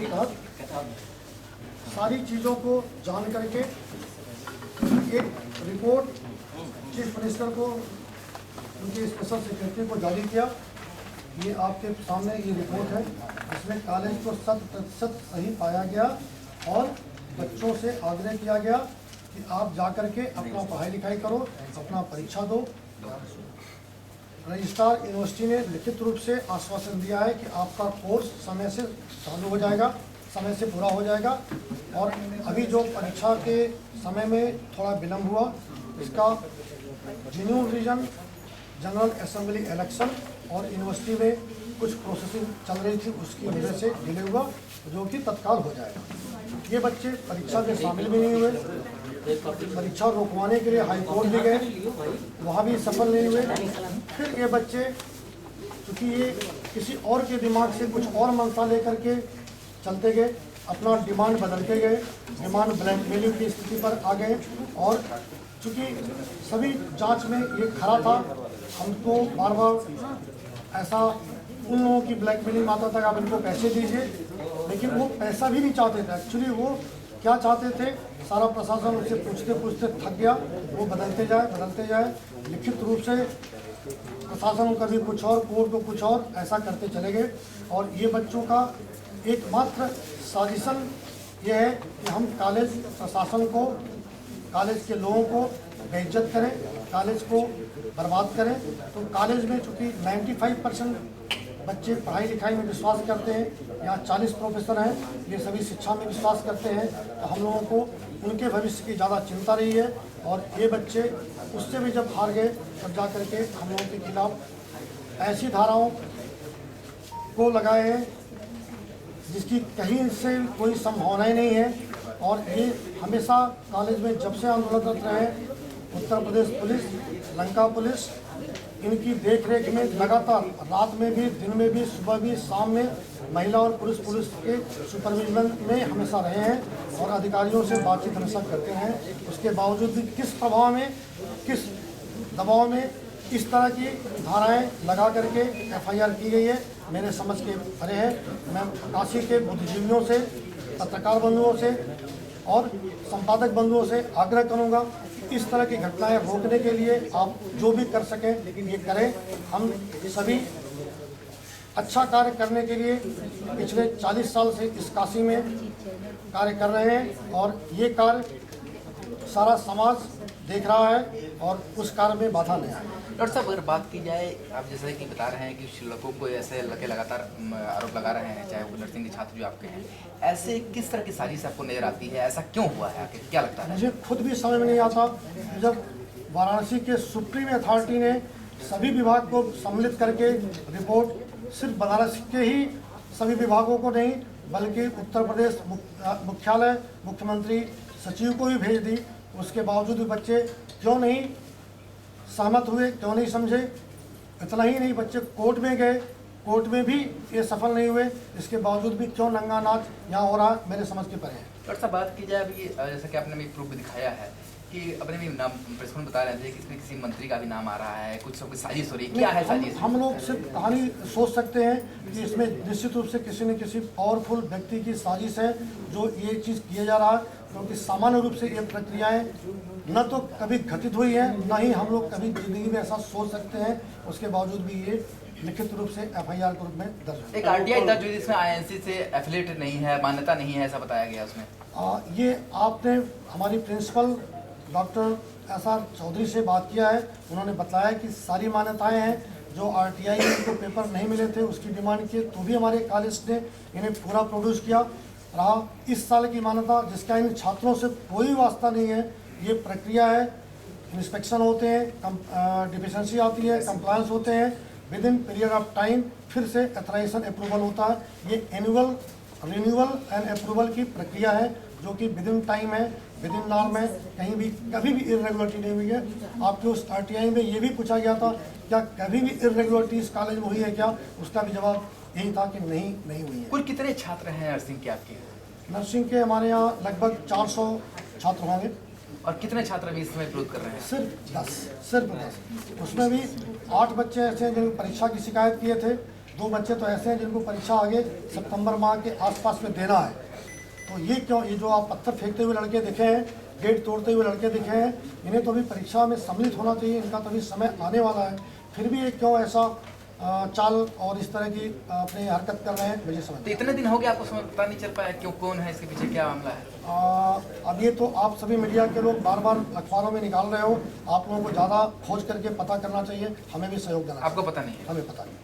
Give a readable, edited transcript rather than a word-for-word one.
के तहत सारी चीज़ों को जान करके एक रिपोर्ट चीफ मिनिस्टर को उनके स्पेशल सेक्रेटरी को जारी किया। ये आपके सामने ये रिपोर्ट है। इसमें कॉलेज को 100% सही पाया गया और बच्चों से आग्रह किया गया कि आप जा कर के अपना पढ़ाई लिखाई करो, अपना परीक्षा दो। रजिस्ट्रार यूनिवर्सिटी ने लिखित रूप से आश्वासन दिया है कि आपका कोर्स समय से चालू हो जाएगा, समय से पूरा हो जाएगा। और अभी जो परीक्षा के समय में थोड़ा विलम्ब हुआ, इसका genuine reason general assembly election और यूनिवर्सिटी में कुछ प्रोसेसिंग चल रही थी, उसकी वजह से डिले हुआ, जो कि तत्काल हो जाएगा। ये बच्चे परीक्षा में शामिल भी नहीं हुए, परीक्षा रोकवाने के लिए हाई कोर्ट भी गए, वहाँ भी सफल नहीं हुए। फिर ये बच्चे चूँकि ये किसी और के दिमाग से कुछ और मंशा लेकर के चलते गए, अपना डिमांड बदलते गए, डिमांड ब्लैकमेलिंग की स्थिति पर आ गए। और चूँकि सभी जांच में ये खरा था, हमको बार बार ऐसा उन लोगों की ब्लैकमेलिंग आता था कि आप इनको पैसे दीजिए, लेकिन वो पैसा भी नहीं चाहते थे। एक्चुअली वो क्या चाहते थे, सारा प्रशासन उनसे पूछते पूछते थक गया, वो बदलते जाए। लिखित रूप से प्रशासन कभी कुछ और, कोर्ट को कुछ और, ऐसा करते चले गए। और ये बच्चों का एकमात्र साजिशन ये है कि हम कॉलेज प्रशासन को, कॉलेज के लोगों को बेइज्जत करें, कॉलेज को बर्बाद करें। तो कॉलेज में चूँकि 95% बच्चे पढ़ाई लिखाई में विश्वास करते हैं, यहाँ 40 प्रोफेसर हैं, ये सभी शिक्षा में विश्वास करते हैं। तो हम लोगों को उनके भविष्य की ज़्यादा चिंता रही है। और ये बच्चे उससे भी जब हार गए, तब जा कर के हम लोगों के खिलाफ ऐसी धाराओं को लगाए हैं जिसकी कहीं से कोई संभावना ही नहीं है। और ये हमेशा कॉलेज में जब से आंदोलनरत रहे, उत्तर प्रदेश पुलिस, लंका पुलिस, इनकी देखरेख में लगातार रात में भी, दिन में भी, सुबह भी, शाम में महिला और पुरुष पुलिस के सुपरविजन में हमेशा रहे हैं और अधिकारियों से बातचीत हमेशा करते हैं। उसके बावजूद भी किस प्रभाव में, किस दबाव में इस तरह की धाराएं लगा करके FIR की गई है, मेरे समझ के परे है। मैं काशी के बुद्धिजीवियों से, पत्रकार बंधुओं से और संपादक बंधुओं से आग्रह करूंगा, इस तरह की घटनाएं रोकने के लिए आप जो भी कर सकें ये करें। हम सभी अच्छा कार्य करने के लिए पिछले 40 साल से इस काशी में कार्य कर रहे हैं और ये कार्य सारा समाज देख रहा है और उस कार्य में बाधा नहीं आए। डॉक्टर साहब, अगर बात की जाए, आप जैसे कि बता रहे हैं कि शिक्षकों को ऐसे लगे लगातार आरोप लगा रहे हैं, चाहे वो नर्सिंग के छात्र जो आपके हैं, ऐसे किस तरह की साजिश आपको नजर आती है? ऐसा क्यों हुआ है, आखिर क्या लगता है? मुझे खुद भी समझ में नहीं आता। जब वाराणसी के सुप्रीम अथॉरिटी ने सभी विभाग को सम्मिलित करके रिपोर्ट सिर्फ बनारस के ही सभी विभागों को नहीं बल्कि उत्तर प्रदेश मुख्यालय, मुख्यमंत्री, सचिव को भी भेज दी, उसके बावजूद भी बच्चे क्यों नहीं सहमत हुए, क्यों नहीं समझे? इतना ही नहीं, बच्चे कोर्ट में गए, कोर्ट में भी ये सफल नहीं हुए, इसके बावजूद भी क्यों नंगा नाच यहाँ हो रहा, मेरे समझ के परे है। डॉक्टर साहब, बात की जाए अभी, जैसा कि आपने एक प्रूफ भी दिखाया है कि अपने भी नाम प्रेस में बता रहे थे कि इसमें किसी मंत्री का भी नाम आ रहा है, कुछ सब साजिश हो रही है, क्या है साजिश? हम लोग सिर्फ कहानी सोच सकते हैं कि इसमें निश्चित रूप से किसी न किसी पावरफुल व्यक्ति की साजिश है जो ये चीज़ किया जा रहा है, क्योंकि सामान्य रूप से ये प्रक्रियाएं न तो कभी घटित हुई है, न ही हम लोग कभी जिंदगी में ऐसा सोच सकते हैं। उसके बावजूद भी ये लिखित रूप से FIR के रूप में दर्ज है। एक RTI दर्ज हुई जिसमें INC से एफिलिएटेड नहीं है, मान्यता नहीं है, ऐसा बताया गया उसमें। ये आपने हमारी प्रिंसिपल डॉक्टर SR चौधरी से बात किया है, उन्होंने बताया कि सारी मान्यताएं हैं। जो RTI को पेपर नहीं मिले थे उसकी डिमांड की, तो भी हमारे कॉलेज ने इन्हें पूरा प्रोड्यूस किया रहा। इस साल की मान्यता जिसका इन छात्रों से कोई वास्ता नहीं है, ये प्रक्रिया है, इंस्पेक्शन होते हैं, डिफिशेंसी आती है, कंप्लायंस होते हैं, with in period of time फिर से एथराइजेशन अप्रूवल होता है। ये एनुअल रिन्यूअल एंड अप्रूवल की प्रक्रिया है जो कि विद इन टाइम है, विद इन नॉर्म है, कहीं भी कभी भी इरेगुलरिटी नहीं हुई है। आपके उस RTI में ये भी पूछा गया था क्या कभी भी इरेगुलरिटी इस कॉलेज में हुई है क्या, उसका भी जवाब यही था कि नहीं हुई है। कुल कितने छात्र हैं नर्सिंग के आपके? नर्सिंग के हमारे यहाँ लगभग 400 छात्र होंगे। और कितने छात्र अभी इस समय विरोध कर रहे हैं? सिर्फ 10। उसमें भी 8 बच्चे ऐसे हैं जिन्होंने परीक्षा की शिकायत किए थे, 2 बच्चे तो ऐसे हैं जिनको परीक्षा आगे सितंबर माह के आसपास में देना है। तो ये क्यों, ये जो आप पत्थर फेंकते हुए लड़के दिखे हैं, गेट तोड़ते हुए लड़के दिखे हैं, इन्हें तो अभी परीक्षा में सम्मिलित होना चाहिए, इनका तो अभी समय आने वाला है, फिर भी ये क्यों ऐसा चाल और इस तरह की अपनी हरकत कर रहे हैं, मुझे समझ तो इतने दिन हो गए आपको समझ पता नहीं चल पाया क्यों, कौन है इसके पीछे, क्या मामला है? अब ये तो आप सभी मीडिया के लोग बार बार अखबारों में निकाल रहे हो, आप लोगों को ज़्यादा खोज करके पता करना चाहिए, हमें भी सहयोग देना आपको पता नहीं है? हमें पता नहीं।